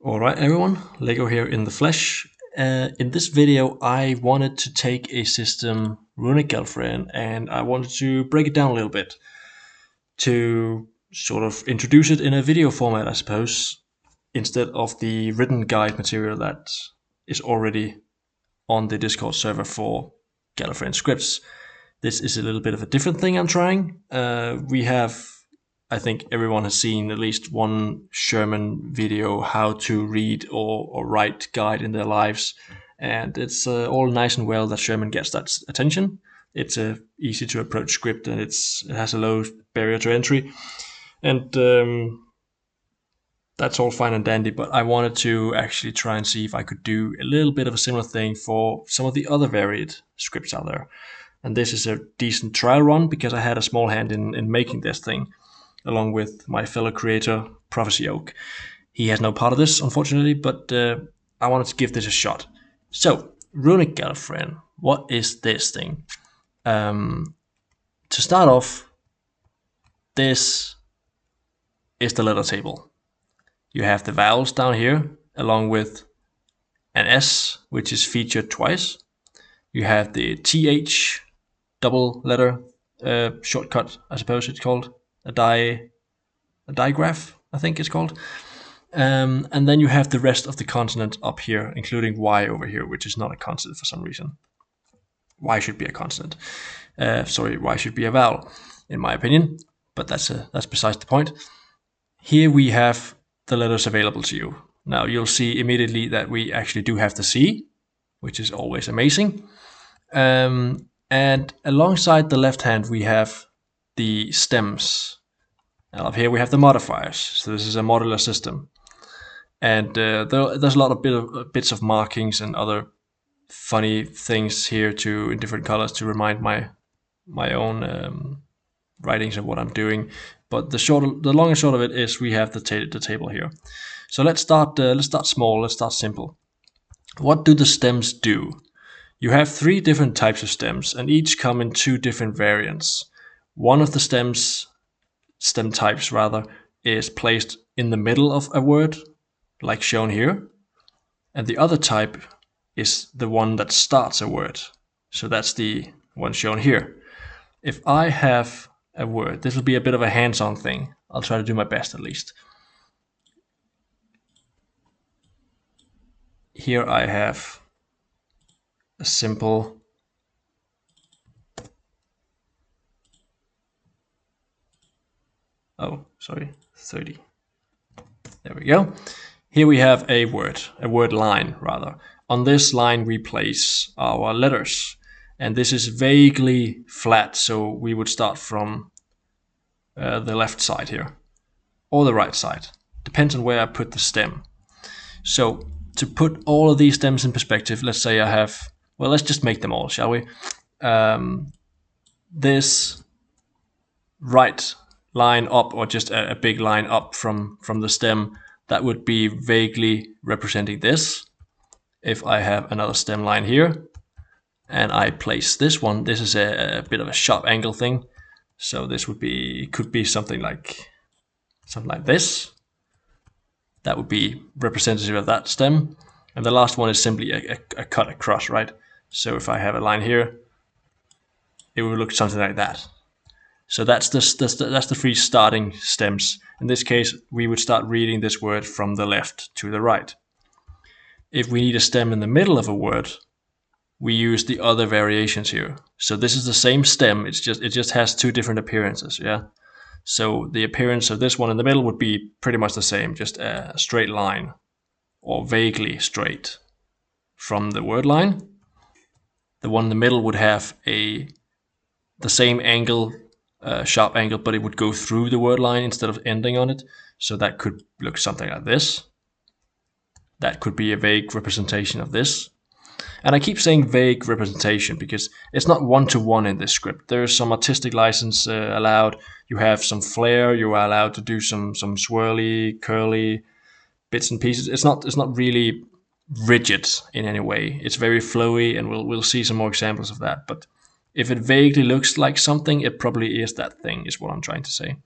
Alright everyone, Lego here in the flesh. In this video I wanted to take a system, Runic Gallifreyan, and I wanted to break it down a little bit to sort of introduce it in a video format, I suppose, instead of the written guide material that is already on the Discord server for Gallifreyan scripts. This is a little bit of a different thing I'm trying. I think everyone has seen at least one Sherman video how to read or write guide in their lives, and it's all nice and well that Sherman gets that attention. It's a easy to approach script, and it has a low barrier to entry, and that's all fine and dandy. But I wanted to actually try and see if I could do a little bit of a similar thing for some of the other varied scripts out there. And this is a decent trial run because I had a small hand in making this thing, along with my fellow creator, Prophecy Oak. He has no part of this, unfortunately, but I wanted to give this a shot. So, Runic Gallifreyan, what is this thing? To start off, this is the letter table. You have the vowels down here, along with an S, which is featured twice. You have the TH double letter shortcut, I suppose it's called. A digraph, I think it's called. And then you have the rest of the consonant up here, including Y over here, which is not a consonant for some reason. Y should be a consonant. Y should be a vowel, in my opinion, but that's besides the point. Here we have the letters available to you. Now you'll see immediately that we actually do have the C, which is always amazing. And alongside the left hand we have the stems. And up here we have the modifiers. So this is a modular system. And there's a lot of bits of markings and other funny things here in different colors to remind my own writings of what I'm doing. But the long and short of it is we have the table here. So let's start small. Let's start simple. What do the stems do? You have 3 different types of stems, and each come in 2 different variants. One of the stem types rather, is placed in the middle of a word, like shown here. And the other type is the one that starts a word. So that's the one shown here. If I have a word, this will be a bit of a hands-on thing. I'll try to do my best at least. Here I have a simple oh, sorry, 30. There we go. Here we have a word line rather. On this line we place our letters, and this is vaguely flat, so we would start from the left side here, or the right side. Depends on where I put the stem. So to put all of these stems in perspective, let's say I have, well, let's just make them all, shall we? This right line up, or just a big line up from the stem, that would be vaguely representing this. If I have another stem line here and I place this one, this is a bit of a sharp angle thing, so this could be something like this. That would be representative of that stem, and the last one is simply a cut across, right? So if I have a line here, it would look something like that. So that's the 3 starting stems. In this case, we would start reading this word from the left to the right. If we need a stem in the middle of a word, we use the other variations here. So this is the same stem, it just has 2 different appearances, yeah? So the appearance of this one in the middle would be pretty much the same, just a straight line, or vaguely straight from the word line. The one in the middle would have the same angle, sharp angle, but it would go through the word line instead of ending on it. So that could look something like this. That could be a vague representation of this. And I keep saying vague representation because it's not one-to-one in this script. There is some artistic license allowed. You have some flair. You are allowed to do some swirly, curly bits and pieces. It's not really rigid in any way. It's very flowy, and we'll see some more examples of that. But if it vaguely looks like something, it probably is that thing, is what I'm trying to say.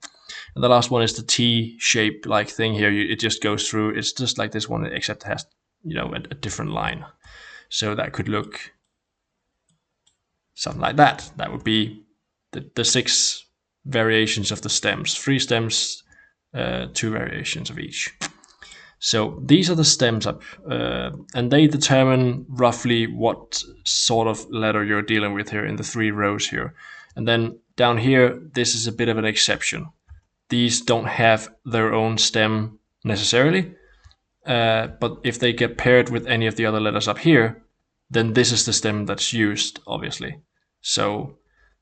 And the last one is the T-shape like thing here. It just goes through. It's just like this one, except it has, you know, a different line. So that could look something like that. That would be the 6 variations of the stems. 3 stems, 2 variations of each. So these are the stems up, and they determine roughly what sort of letter you're dealing with here in the 3 rows here. And then down here, this is a bit of an exception. These don't have their own stem necessarily, but if they get paired with any of the other letters up here, then this is the stem that's used, obviously. So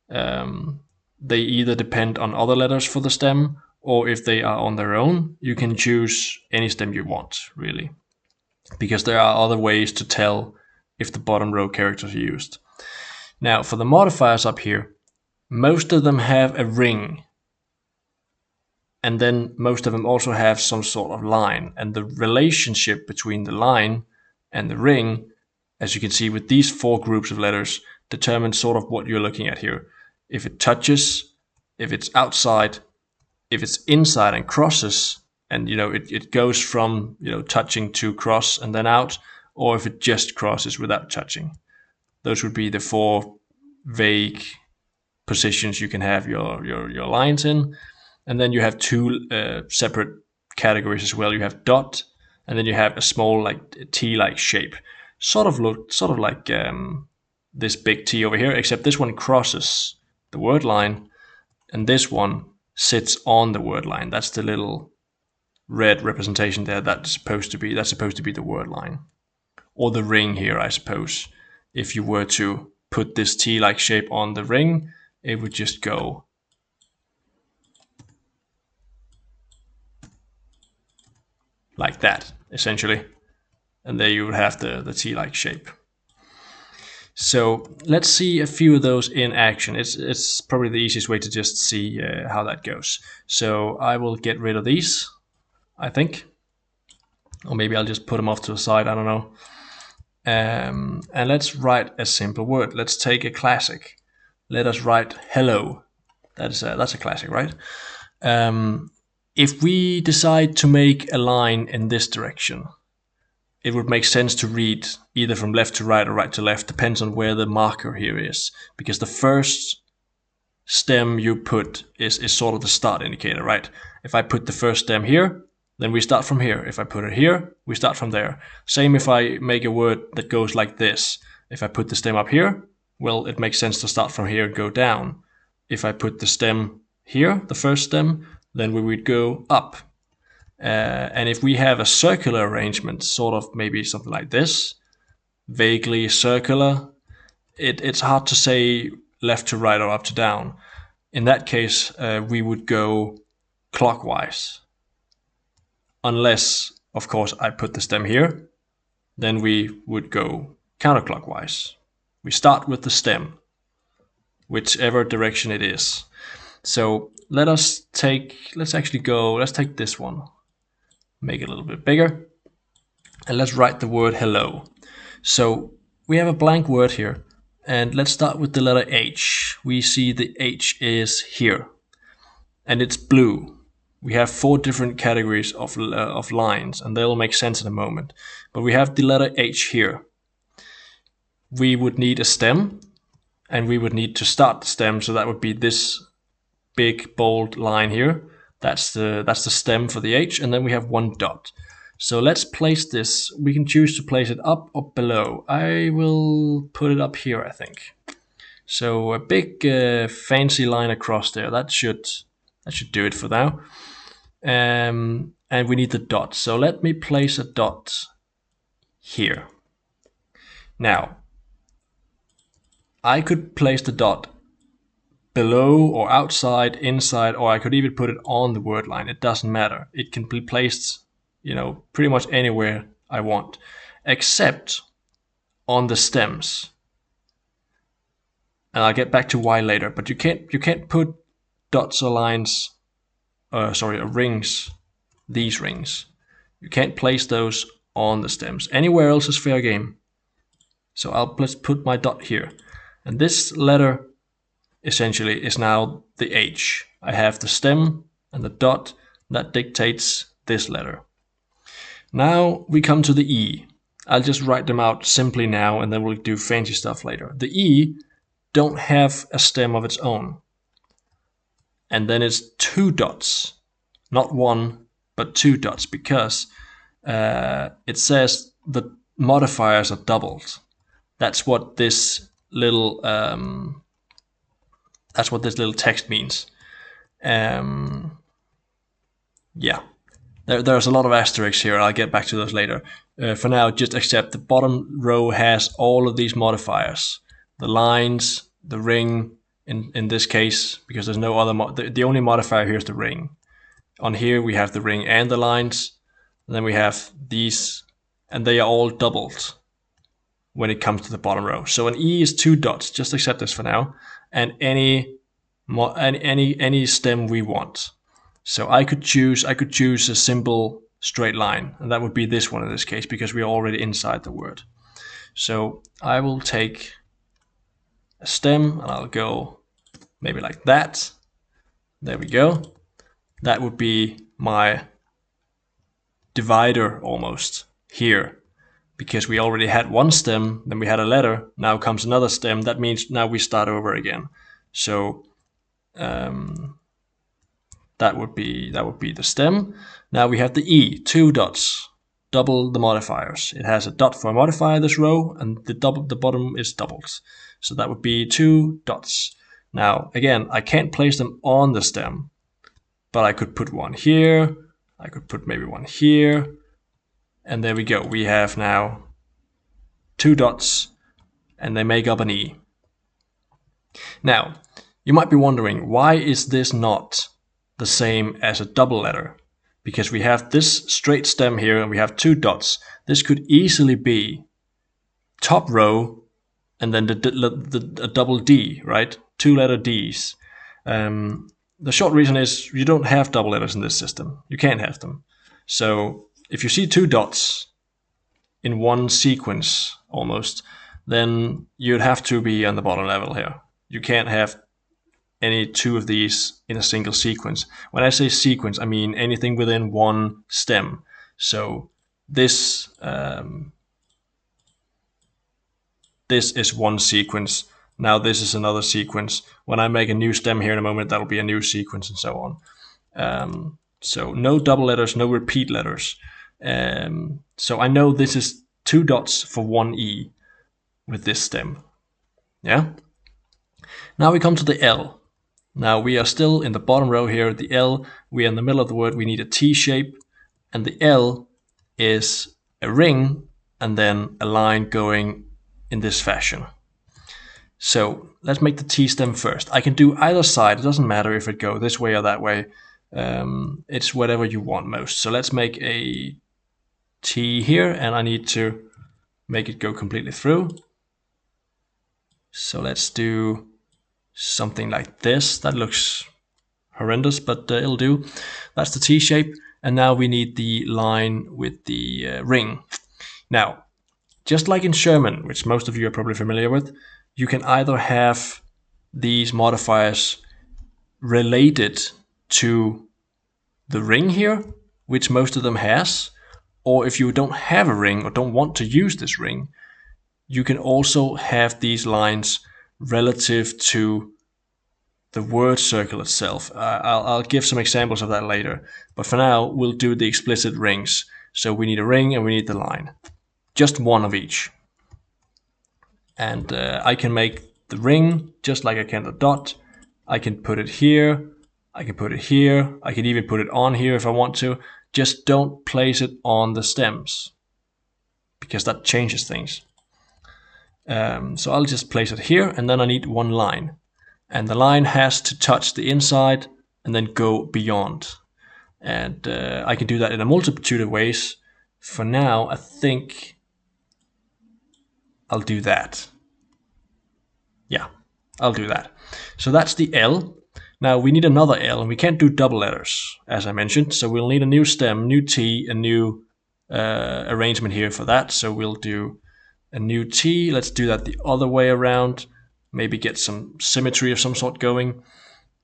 they either depend on other letters for the stem, or if they are on their own, you can choose any stem you want, really. Because there are other ways to tell if the bottom row characters are used. Now, for the modifiers up here, most of them have a ring. And then most of them also have some sort of line. And the relationship between the line and the ring, as you can see with these 4 groups of letters, determines sort of what you're looking at here. If it touches, if it's outside, if it's inside and crosses, and you know it goes from, you know, touching to cross and then out, or if it just crosses without touching. Those would be the 4 vague positions you can have your lines in. And then you have 2 separate categories as well. You have dot, and then you have a small like T-like shape. Sort of like this big T over here, except this one crosses the word line, and this one sits on the word line. That's the little red representation there. That's supposed to be the word line, or the ring here, I suppose. If you were to put this T-like shape on the ring, it would just go like that, essentially. And there you would have the T-like shape. So let's see a few of those in action. It's probably the easiest way to just see how that goes. So I will get rid of these, I think. Or maybe I'll just put them off to the side, I don't know. And let's write a simple word. Let's take a classic. Let us write hello. That's a classic, right? If we decide to make a line in this direction, it would make sense to read either from left to right or right to left, depends on where the marker here is. Because the first stem you put is sort of the start indicator, right? If I put the first stem here, then we start from here. If I put it here, we start from there. Same if I make a word that goes like this. If I put the stem up here, well, it makes sense to start from here and go down. If I put the stem here, the first stem, then we would go up. And if we have a circular arrangement, sort of maybe something like this, vaguely circular, it's hard to say left to right or up to down. In that case, we would go clockwise. Unless, of course, I put the stem here, then we would go counterclockwise. We start with the stem, whichever direction it is. So let's take this one, make it a little bit bigger, and let's write the word hello. So we have a blank word here, and let's start with the letter H. We see the H is here, and it's blue. We have 4 different categories of lines, and they'll make sense in a moment. But we have the letter H here. We would need a stem, and we would need to start the stem, so that would be this big bold line here. That's the stem for the H, and then we have 1 dot. So let's place this. We can choose to place it up or below. I will put it up here, I think. So a big fancy line across there. That should do it for now. And we need the dot. So let me place a dot here. Now, I could place the dot below or outside, inside, or I could even put it on the word line. It doesn't matter. It can be placed, you know, pretty much anywhere I want, except on the stems. And I'll get back to why later. But you can't put dots or lines, or rings, these rings. You can't place those on the stems. Anywhere else is fair game. So I'll just put my dot here. And this letter essentially is now the H. I have the stem and the dot, that dictates this letter. Now we come to the E. I'll just write them out simply now, and then we'll do fancy stuff later. The E don't have a stem of its own. And then it's 2 dots. Not 1, but 2 dots, because it says the modifiers are doubled. That's what this little text means. Yeah. There's a lot of asterisks here. I'll get back to those later. For now, just accept the bottom row has all of these modifiers. The lines, the ring, in this case, because there's no other, the only modifier here is the ring. On here we have the ring and the lines. And then we have these, and they are all doubled when it comes to the bottom row. So an E is 2 dots, just accept this for now, and any stem we want. So I could choose a simple straight line, and that would be this one in this case, because we are already inside the word. So I will take a stem, and I'll go maybe like that. There we go. That would be my divider almost here, because we already had one stem, then we had a letter, now comes another stem. That means now we start over again. So that would be the stem. Now we have the E, 2 dots, double the modifiers. It has a dot for a modifier, this row, and the bottom is doubled. So that would be 2 dots. Now again, I can't place them on the stem, but I could put one here, I could put maybe one here, and there we go. We have now 2 dots, and they make up an E. Now, you might be wondering, why is this not the same as a double letter? Because we have this straight stem here, and we have 2 dots. This could easily be top row, and then a double D, right? 2 letter Ds. The short reason is you don't have double letters in this system. You can't have them. So if you see 2 dots in one sequence almost, then you'd have to be on the bottom level here. You can't have any 2 of these in a single sequence. When I say sequence, I mean anything within one stem. So this is one sequence. Now this is another sequence. When I make a new stem here in a moment, that'll be a new sequence, and so on. So no double letters, no repeat letters. So I know this is 2 dots for one E with this stem. Yeah. Now we come to the L. Now we are still in the bottom row here. The L, we are in the middle of the word. We need a T shape, and the L is a ring and then a line going in this fashion. So let's make the T stem first. I can do either side. It doesn't matter if it goes this way or that way. It's whatever you want most. So let's make a T here, and I need to make it go completely through. So let's do something like this. That looks horrendous, but it'll do. That's the T shape. And now we need the line with the ring. Now, just like in Sherman, which most of you are probably familiar with, you can either have these modifiers related to the ring here, which most of them has, or if you don't have a ring or don't want to use this ring, you can also have these lines relative to the word circle itself. I'll give some examples of that later, but for now we'll do the explicit rings. So we need a ring and we need the line, just one of each. And I can make the ring just like I can the dot. I can put it here, I can put it here, I can even put it on here if I want to. Just don't place it on the stems, because that changes things. So I'll just place it here, and then I need one line. And the line has to touch the inside and then go beyond. And I can do that in a multitude of ways. For now, I think I'll do that. Yeah, I'll do that. So that's the L. Now we need another L, and we can't do double letters, as I mentioned. So we'll need a new stem, new T, a new arrangement here for that. So we'll do a new T. Let's do that the other way around. Maybe get some symmetry of some sort going.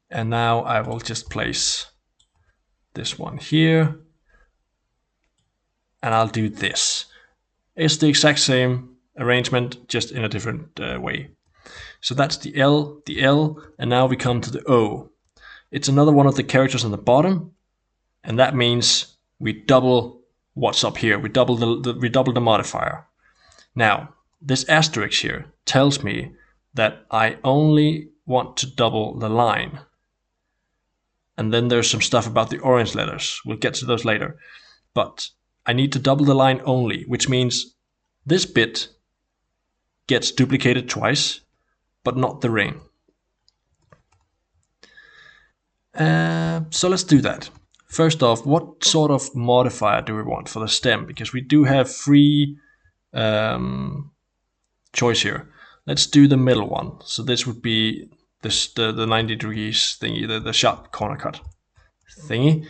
And now I will just place this one here, and I'll do this. It's the exact same arrangement, just in a different way. So that's the L, and now we come to the O. It's another one of the characters on the bottom, and that means we double what's up here. We double the modifier. Now, this asterisk here tells me that I only want to double the line. And then there's some stuff about the orange letters. We'll get to those later. But I need to double the line only, which means this bit gets duplicated twice, but not the ring. So let's do that. First off, what sort of modifier do we want for the stem? Because we do have free choice here. Let's do the middle one. So this would be the 90 degrees thingy, the sharp corner cut thingy,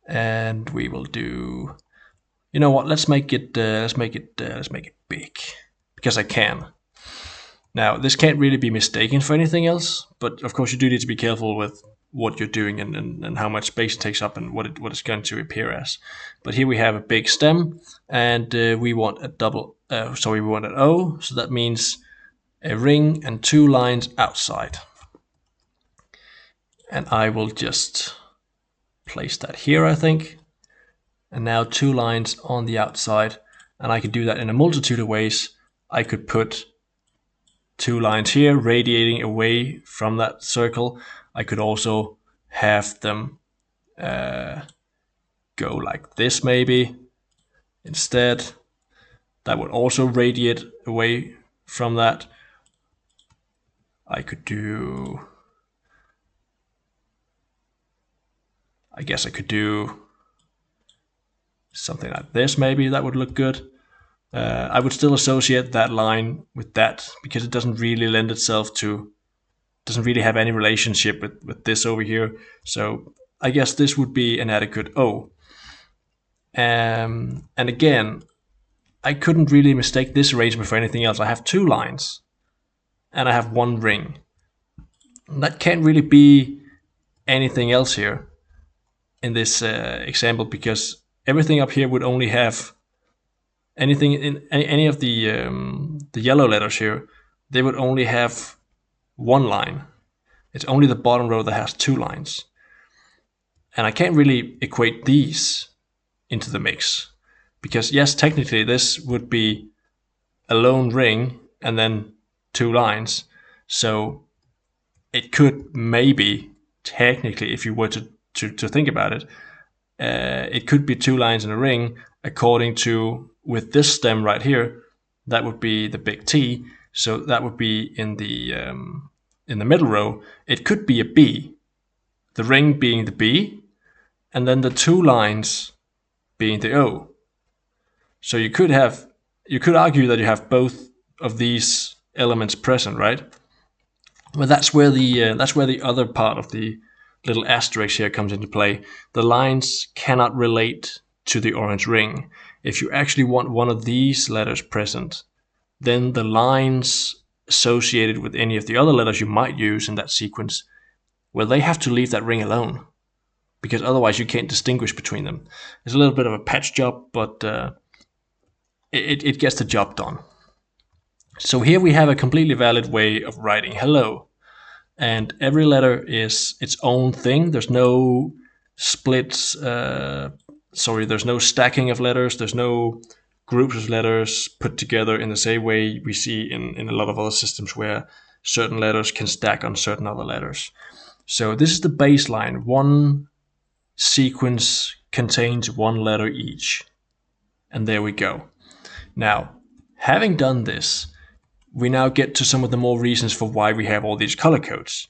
and we will do. You know what? Let's make it big, because I can. Now this can't really be mistaken for anything else, but of course you do need to be careful with what you're doing and how much space it takes up and what it's going to appear as. But here we have a big stem, and we want a double. We want an O, so that means a ring and 2 lines outside. And I will just place that here, I think. And now 2 lines on the outside, and I could do that in a multitude of ways. I could put 2 lines here radiating away from that circle. I could also have them go like this maybe instead. That would also radiate away from that. I could do, I guess I could do something like this maybe. That would look good. I would still associate that line with that because it doesn't really lend itself to, doesn't really have any relationship with this over here. So I guess this would be an adequate O. And again, I couldn't really mistake this arrangement for anything else. I have 2 lines and I have 1 ring. And that can't really be anything else here in this example, because everything up here would only have anything in any of the yellow letters here. They would only have 1 line. It's only the bottom row that has 2 lines. And I can't really equate these into the mix, because yes, technically this would be a lone ring and then 2 lines. So it could maybe, technically, if you were to think about it, it could be 2 lines in a ring, according to, with this stem right here, that would be the big T. So that would be in the middle row. It could be a B, the ring being the B, and then the 2 lines being the O. So you could argue that you have both of these elements present, right? Well, that's where the other part of the little asterisk here comes into play. The lines cannot relate to the orange ring. If you actually want one of these letters present, then the lines associated with any of the other letters you might use in that sequence, well, they have to leave that ring alone, because otherwise you can't distinguish between them. It's a little bit of a patch job, but it gets the job done. So here we have a completely valid way of writing hello, and every letter is its own thing. There's no splits, there's no stacking of letters, there's no groups of letters put together in the same way we see in a lot of other systems where certain letters can stack on certain other letters. So this is the baseline. One sequence contains 1 letter each. And there we go. Now, having done this, we now get to some of the more reasons for why we have all these color codes.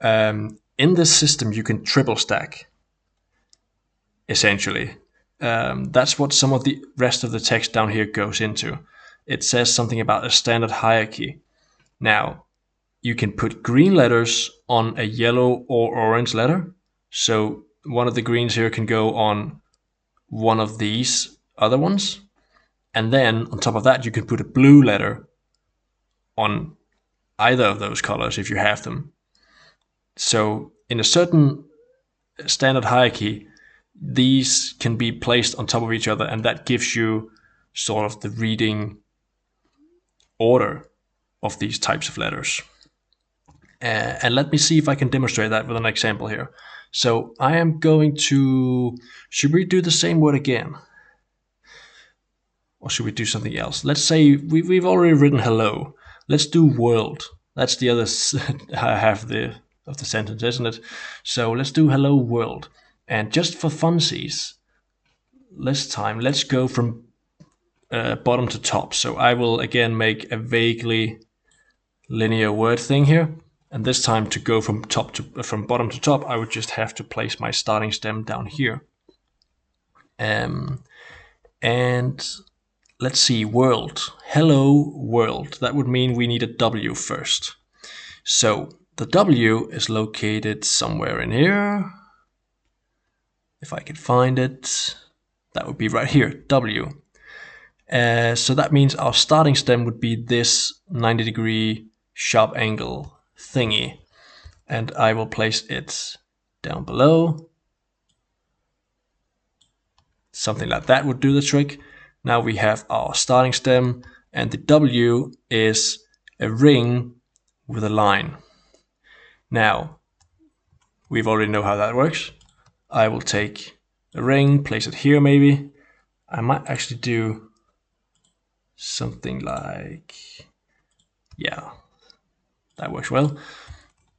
In this system, you can triple stack, essentially. That's what some of the rest of the text down here goes into. It says something about a standard hierarchy. Now, you can put green letters on a yellow or orange letter. So one of the greens here can go on one of these other ones. And then on top of that, you can put a blue letter on either of those colors if you have them. So in a certain standard hierarchy, these can be placed on top of each other, and that gives you sort of the reading order of these types of letters. And let me see if I can demonstrate that with an example here. So I am going to, should we do the same word again? Or should we do something else? Let's say we've already written hello. Let's do world. That's the other half of the sentence, isn't it? So let's do hello world. And just for funsies, let's go from bottom to top. So I will again make a vaguely linear word thing here. And this time to go from bottom to top, I would just have to place my starting stem down here. And let's see, world, hello world. That would mean we need a W first. So the W is located somewhere in here. If I could find it, that would be right here, W. So that means our starting stem would be this 90-degree sharp angle thingy. And I will place it down below. Something like that would do the trick. Now we have our starting stem, and the W is a ring with a line. Now, we've already know how that works. I will take a ring, place it here maybe. I might actually do something like, yeah, that works well.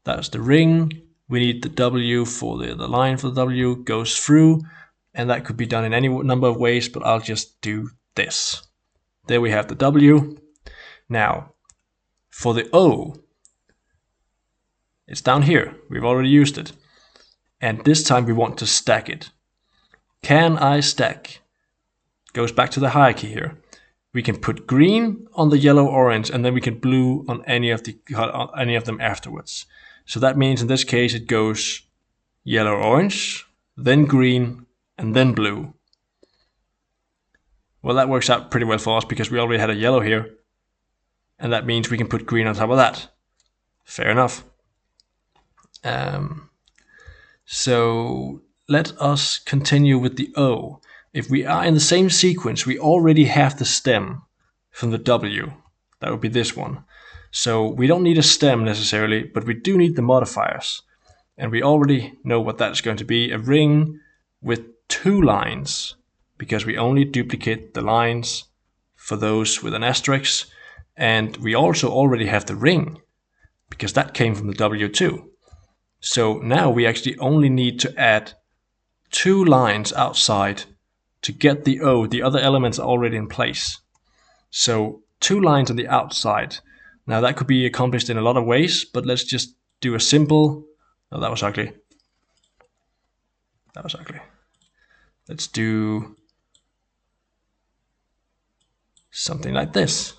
That's the ring. We need the W for the line for the W goes through, and that could be done in any number of ways, but I'll just do this. There we have the W. Now, for the O, it's down here. We've already used it. And this time we want to stack it. Can I stack? Goes back to the hierarchy here. We can put green on the yellow, orange, and then we can blue on any of them afterwards. So that means in this case it goes yellow, orange, then green, and then blue. Well, that works out pretty well for us because we already had a yellow here. And that means we can put green on top of that. Fair enough. So let us continue with the O. If we are in the same sequence, we already have the stem from the W. That would be this one. So we don't need a stem necessarily, but we do need the modifiers. And we already know what that's going to be. A ring with 2 lines, because we only duplicate the lines for those with an asterisk. And we also already have the ring, because that came from the W too. So now we actually only need to add 2 lines outside to get the O. The other elements are already in place. So 2 lines on the outside. Now that could be accomplished in a lot of ways, but let's just do a simple, oh, that was ugly. That was ugly. Let's do something like this.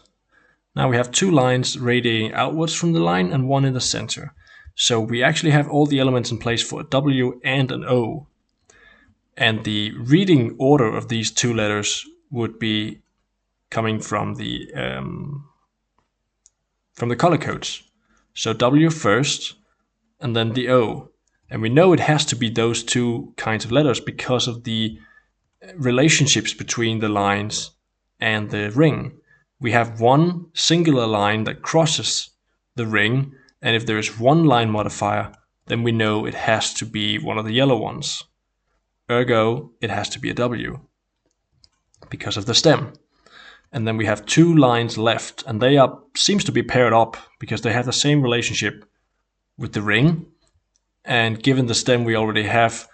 Now we have 2 lines radiating outwards from the line and 1 in the center. So we actually have all the elements in place for a W and an O. And the reading order of these 2 letters would be coming from the color codes. So W first, and then the O. And we know it has to be those 2 kinds of letters because of the relationships between the lines and the ring. We have one singular line that crosses the ring, and if there is 1 line modifier, then we know it has to be one of the yellow ones. Ergo, it has to be a W because of the stem. And then we have 2 lines left, and they seems to be paired up because they have the same relationship with the ring. And given the stem we already have,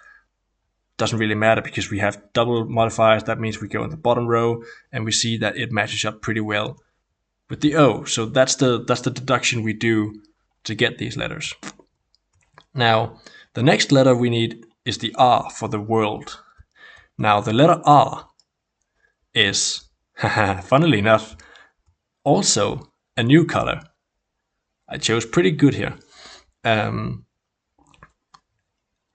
doesn't really matter because we have double modifiers. That means we go in the bottom row, and we see that it matches up pretty well with the O. So that's the deduction we do to get these letters. Now, the next letter we need is the R for the world. Now, the letter R is, funnily enough, also a new color. I chose pretty good here.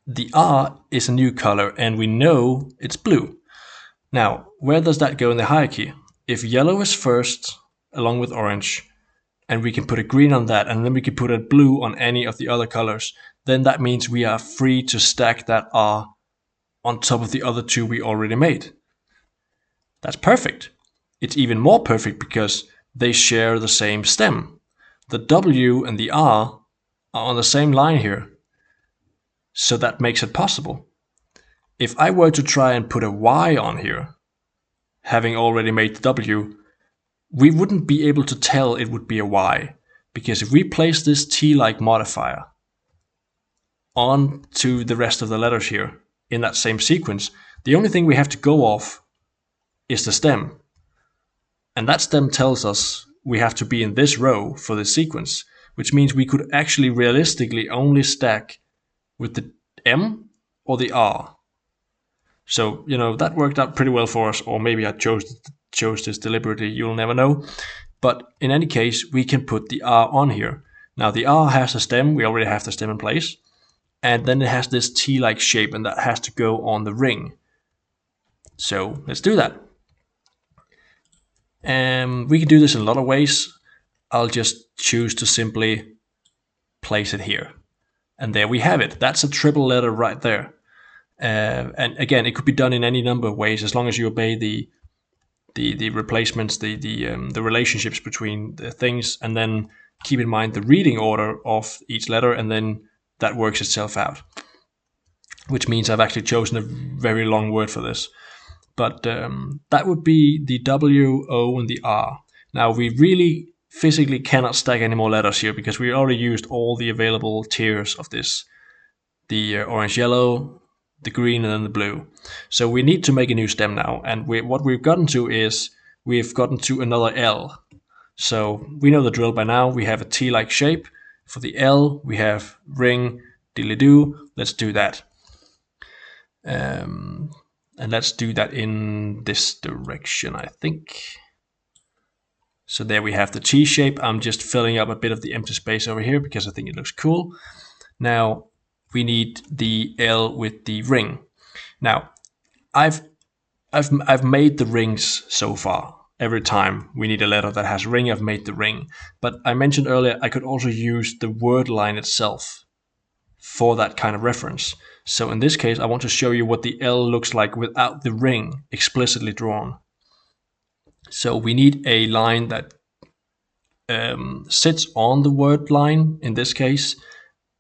The R is a new color, and we know it's blue. Now, where does that go in the hierarchy? If yellow is first, along with orange, and we can put a green on that, and then we can put a blue on any of the other colors, then that means we are free to stack that R on top of the other two we already made. That's perfect. It's even more perfect because they share the same stem. The W and the R are on the same line here. So that makes it possible. If I were to try and put a Y on here, having already made the W, we wouldn't be able to tell it would be a Y, because if we place this T-like modifier on to the rest of the letters here in that same sequence, the only thing we have to go off is the stem. And that stem tells us we have to be in this row for this sequence, which means we could actually realistically only stack with the M or the R. So, that worked out pretty well for us, or maybe I chose this deliberately, you'll never know. But in any case, we can put the R on here. Now the R has a stem, we already have the stem in place, and then it has this T-like shape, and that has to go on the ring. So let's do that. We can do this in a lot of ways. I'll just choose to simply place it here. And there we have it. That's a triple letter right there. And again, it could be done in any number of ways as long as you obey the replacements, the relationships between the things, and then keep in mind the reading order of each letter, and then that works itself out. Which means I've actually chosen a very long word for this. But that would be the W, O, and the R. Now we really physically cannot stack any more letters here because we already used all the available tiers of this. The orange, yellow, the green, and then the blue. So we need to make a new stem now. And what we've gotten to is we've gotten to another L. So we know the drill by now. We have a T-like shape. For the L, we have ring, dilly-doo. Let's do that. And let's do that in this direction, I think. So there we have the T shape. I'm just filling up a bit of the empty space over here because I think it looks cool. Now we need the L with the ring. Now I've made the rings so far. Every time we need a letter that has ring, I've made the ring. But I mentioned earlier I could also use the word line itself for that kind of reference. So in this case, I want to show you what the L looks like without the ring explicitly drawn. So we need a line that sits on the word line in this case,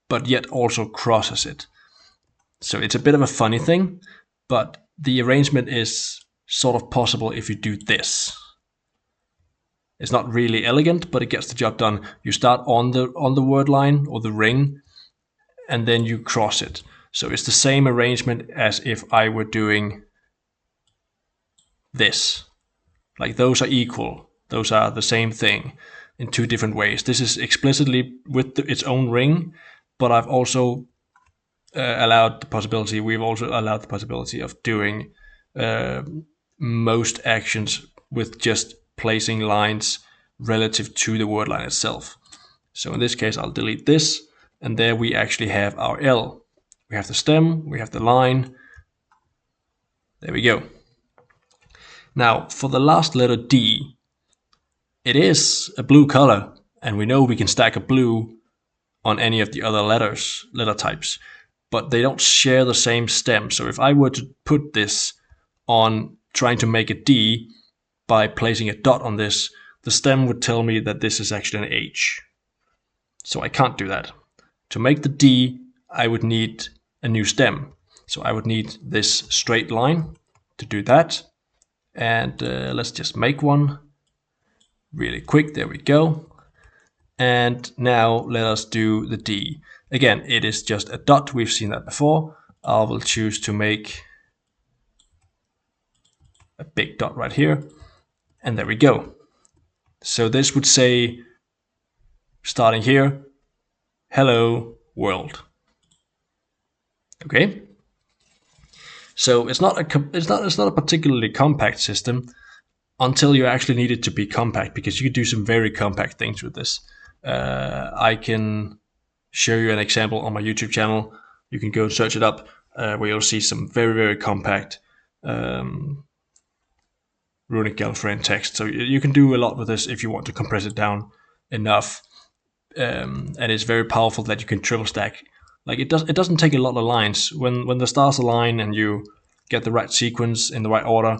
but yet also crosses it. So it's a bit of a funny thing, but the arrangement is sort of possible if you do this. It's not really elegant, but it gets the job done. You start on the word line or the ring, and then you cross it. So it's the same arrangement as if I were doing this. Like those are equal. Those are the same thing in two different ways. This is explicitly with its own ring, but I've also allowed the possibility, we've also allowed the possibility of doing most actions with just placing lines relative to the word line itself. So in this case, I'll delete this, and there we actually have our L. We have the stem, we have the line. There we go. Now, for the last letter D, it is a blue color, and we know we can stack a blue on any of the other letter types, but they don't share the same stem. So if I were to put this on trying to make a D by placing a dot on this, the stem would tell me that this is actually an H. So I can't do that. To make the D, I would need a new stem. So I would need this straight line to do that. And let's just make one really quick. There we go. And now let us do the D. Again, it is just a dot. We've seen that before. I will choose to make a big dot right here. And there we go. So this would say, starting here, hello world. Okay. So it's not a particularly compact system until you actually need it to be compact, because you can do some very compact things with this. I can show you an example on my YouTube channel. You can go and search it up, where you'll see some very, very compact Runic Gallifreyan text. So you can do a lot with this if you want to compress it down enough. And it's very powerful that you can triple stack. Like it doesn't take a lot of lines. When the stars align and you get the right sequence in the right order,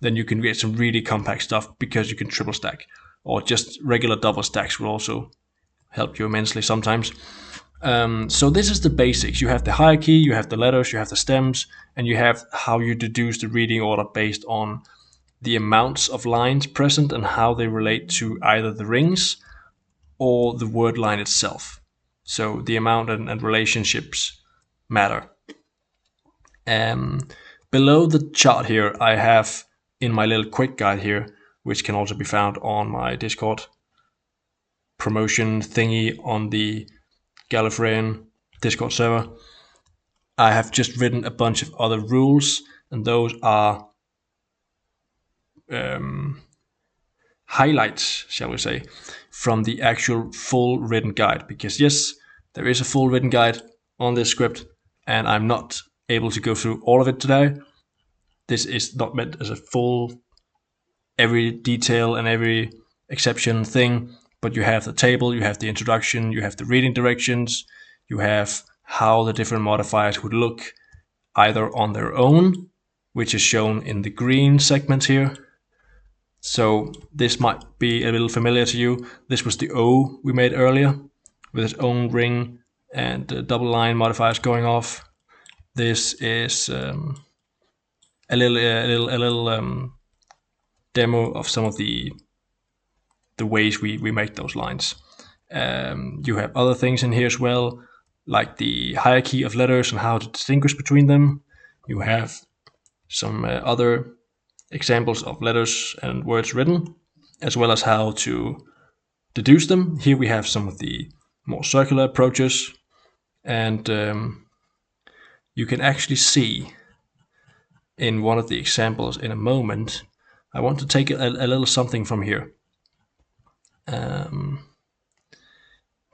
then you can get some really compact stuff because you can triple stack, or just regular double stacks will also help you immensely sometimes. So this is the basics. You have the hierarchy, you have the letters, you have the stems, and you have how you deduce the reading order based on the amounts of lines present and how they relate to either the rings or the word line itself. So the amount and relationships matter. Below the chart here, I have in my little quick guide here, which can also be found on my Discord promotion thingy on the Gallifreyan Discord server, I have just written a bunch of other rules, and those are highlights, shall we say, from the actual full written guide. Because yes, there is a full written guide on this script, and I'm not able to go through all of it today. This is not meant as a full, every detail and every exception thing, but you have the table, you have the introduction, you have the reading directions, you have how the different modifiers would look either on their own, which is shown in the green segment here. So this might be a little familiar to you. This was the O we made earlier with its own ring and double line modifiers going off. This is a little demo of some of the ways we make those lines. You have other things in here as well, like the hierarchy of letters and how to distinguish between them. You have some other examples of letters and words written, as well as how to deduce them. Here we have some of the more circular approaches, and you can actually see in one of the examples in a moment. I want to take a little something from here.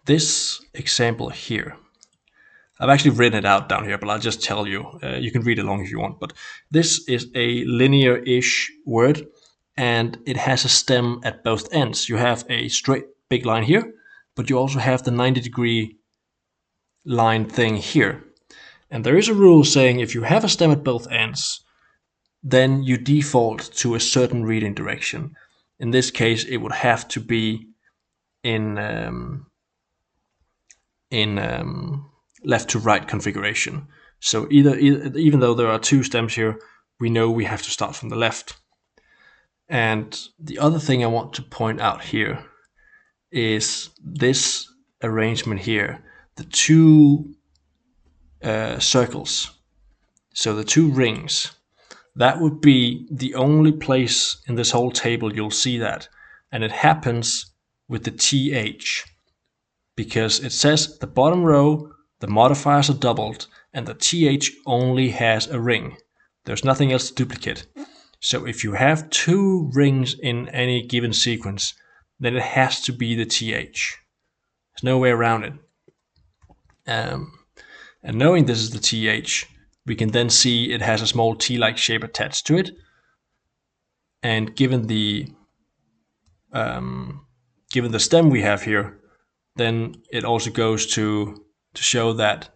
This example here, I've actually written it out down here, but I'll just tell you. You can read along if you want. But this is a linear-ish word, and it has a stem at both ends. You have a straight big line here, but you also have the 90-degree line thing here. And there is a rule saying if you have a stem at both ends, then you default to a certain reading direction. In this case, it would have to be in left to right configuration. So even though there are two stems here, we know we have to start from the left. And the other thing I want to point out here is this arrangement here, the two circles, so the two rings. That would be the only place in this whole table you'll see that, and it happens with the TH, because it says the bottom row, the modifiers are doubled, and the TH only has a ring. There's nothing else to duplicate. So if you have two rings in any given sequence, then it has to be the TH. There's no way around it. And knowing this is the TH, we can then see it has a small T-like shape attached to it. And given the stem we have here, then it also goes to show that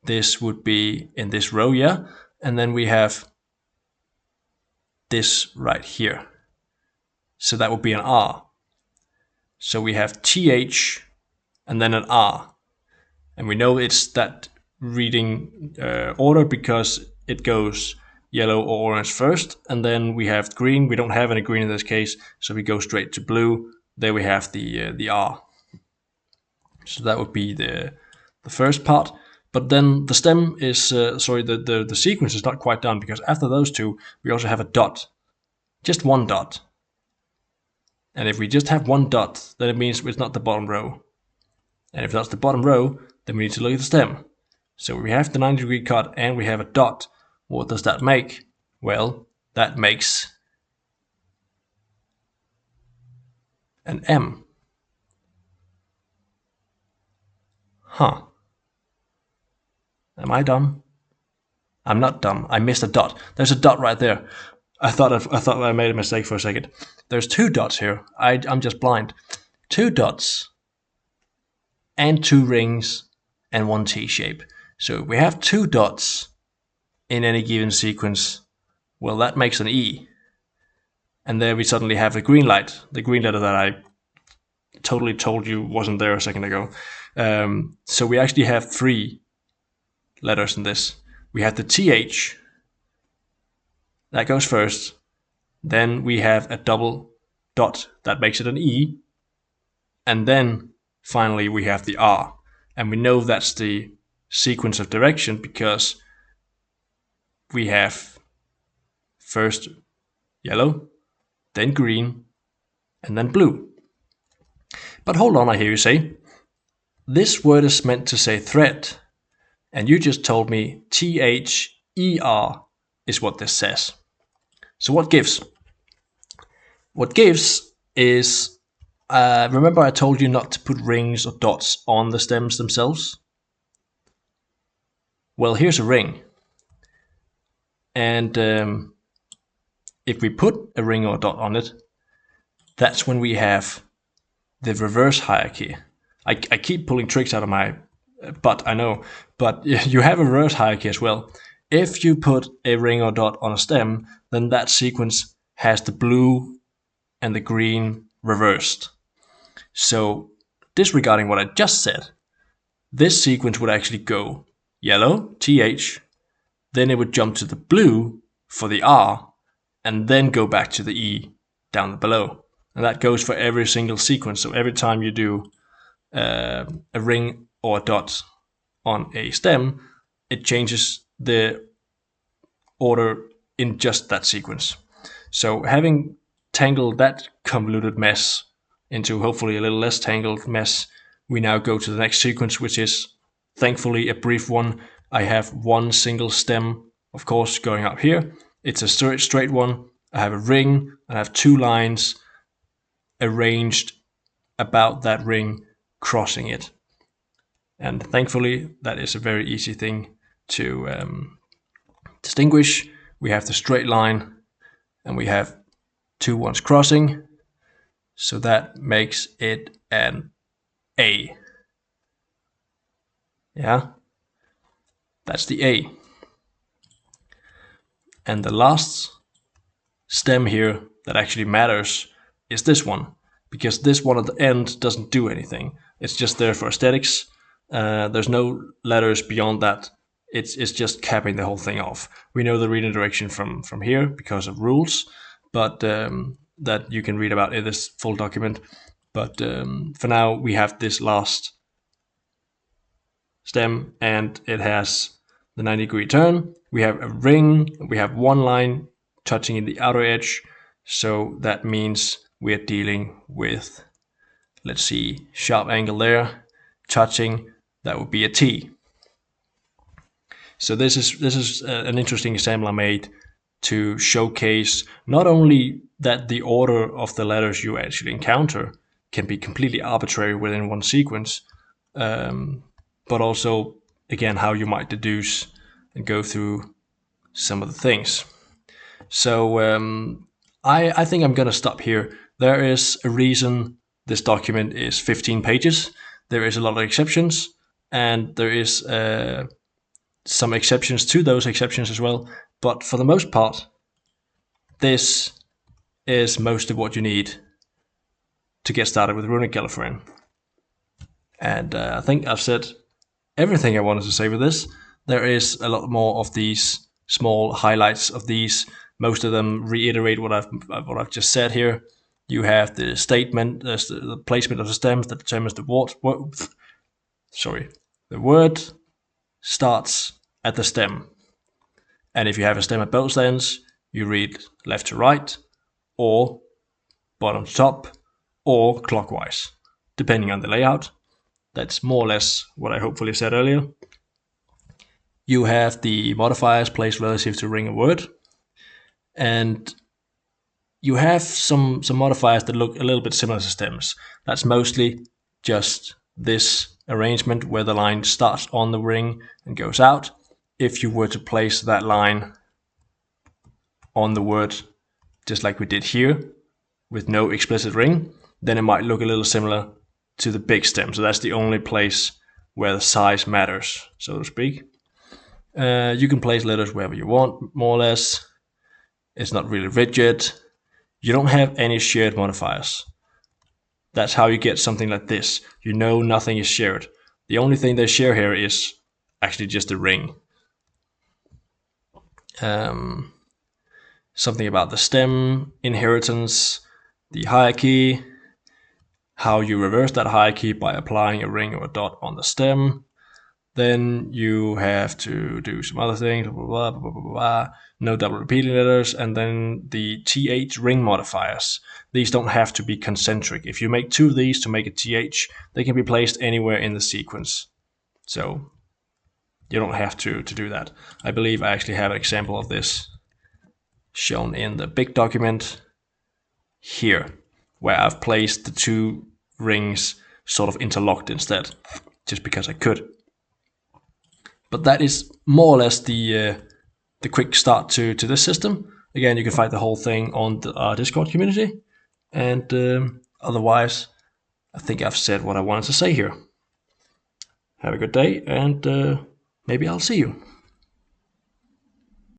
this would be in this row, yeah? And then we have this right here. So that would be an R. So we have TH and then an R. And we know it's that reading order because it goes yellow or orange first, and then we have green. We don't have any green in this case, so we go straight to blue. There we have the R. So that would be the first part. But then the stem is, the sequence is not quite done, because after those two, we also have a dot. Just one dot. And if we just have one dot, then it means it's not the bottom row. And if that's the bottom row, then we need to look at the stem. So we have the 90-degree cut and we have a dot. What does that make? Well, that makes an M. Huh. Am I dumb? I'm not dumb. I missed a dot. There's a dot right there. I thought I made a mistake for a second. There's two dots here. I'm just blind. Two dots and two rings and one T shape. So we have two dots in any given sequence. Well, that makes an E. And there we suddenly have a green light, the green letter that I totally told you wasn't there a second ago. So we actually have 3 letters in this. We have the TH, that goes first. Then we have a double dot, that makes it an E. And then finally we have the R. And we know that's the sequence of direction because we have first yellow, then green, and then blue. But hold on, I hear you say. This word is meant to say thread, and you just told me THER is what this says. So what gives? What gives is, remember I told you not to put rings or dots on the stems themselves? Well, here's a ring. And if we put a ring or a dot on it, that's when we have the reverse hierarchy. I keep pulling tricks out of my butt, I know, but you have a reverse hierarchy as well. If you put a ring or dot on a stem, then that sequence has the blue and the green reversed. So disregarding what I just said, this sequence would actually go yellow, TH, then it would jump to the blue for the R, and then go back to the E down below. And that goes for every single sequence. So every time you do a ring or a dot on a stem, it changes the order in just that sequence. So having tangled that convoluted mess into hopefully a little less tangled mess, we now go to the next sequence, which is thankfully a brief one. I have one single stem, of course, going up here. It's a straight one. I have a ring, and I have 2 lines arranged about that ring, crossing it. And thankfully, that is a very easy thing to distinguish. We have the straight line, and we have 2 ones crossing. So that makes it an A. Yeah, that's the A. And the last stem here that actually matters is this one, because this one at the end doesn't do anything. It's just there for aesthetics. There's no letters beyond that. It's just capping the whole thing off. We know the reading direction from here because of rules, but that you can read about in this full document. But for now, we have this last stem, and it has the 90-degree turn. We have a ring. We have 1 line touching in the outer edge. So that means we're dealing with, let's see, sharp angle there, touching, that would be a T. So this is an interesting example I made to showcase not only that the order of the letters you actually encounter can be completely arbitrary within one sequence, but also, again, how you might deduce and go through some of the things. So I think I'm going to stop here. There is a reason this document is 15 pages. There is a lot of exceptions, and there is some exceptions to those exceptions as well. But for the most part, this is most of what you need to get started with Runic Gallifreyan. And I think I've said everything I wanted to say with this. There is a lot more of these small highlights of these. Most of them reiterate what I've just said here. You have the statement, the placement of the stems that determines the word starts at the stem. And if you have a stem at both ends, you read left to right, or bottom to top, or clockwise, depending on the layout. That's more or less what I hopefully said earlier. You have the modifiers placed relative to ring a word, and you have some modifiers that look a little bit similar to stems. That's mostly just this arrangement where the line starts on the ring and goes out. If you were to place that line on the word, just like we did here, with no explicit ring, then it might look a little similar to the big stem. So that's the only place where the size matters, so to speak. You can place letters wherever you want, more or less. It's not really rigid. You don't have any shared modifiers. That's how you get something like this. You know nothing is shared. The only thing they share here is actually just a ring. Something about the stem, inheritance, the hierarchy, how you reverse that hierarchy by applying a ring or a dot on the stem. Then you have to do some other things, blah, blah, blah, blah, blah, blah. No double repeating letters, and then the th ring modifiers. These don't have to be concentric. If you make 2 of these to make a th, they can be placed anywhere in the sequence. So you don't have to do that. I believe I actually have an example of this shown in the big document here, where I've placed the 2 rings sort of interlocked instead, just because I could. But that is more or less the quick start to this system. Again, you can find the whole thing on the Discord community. And otherwise, I think I've said what I wanted to say here. Have a good day, and maybe I'll see you.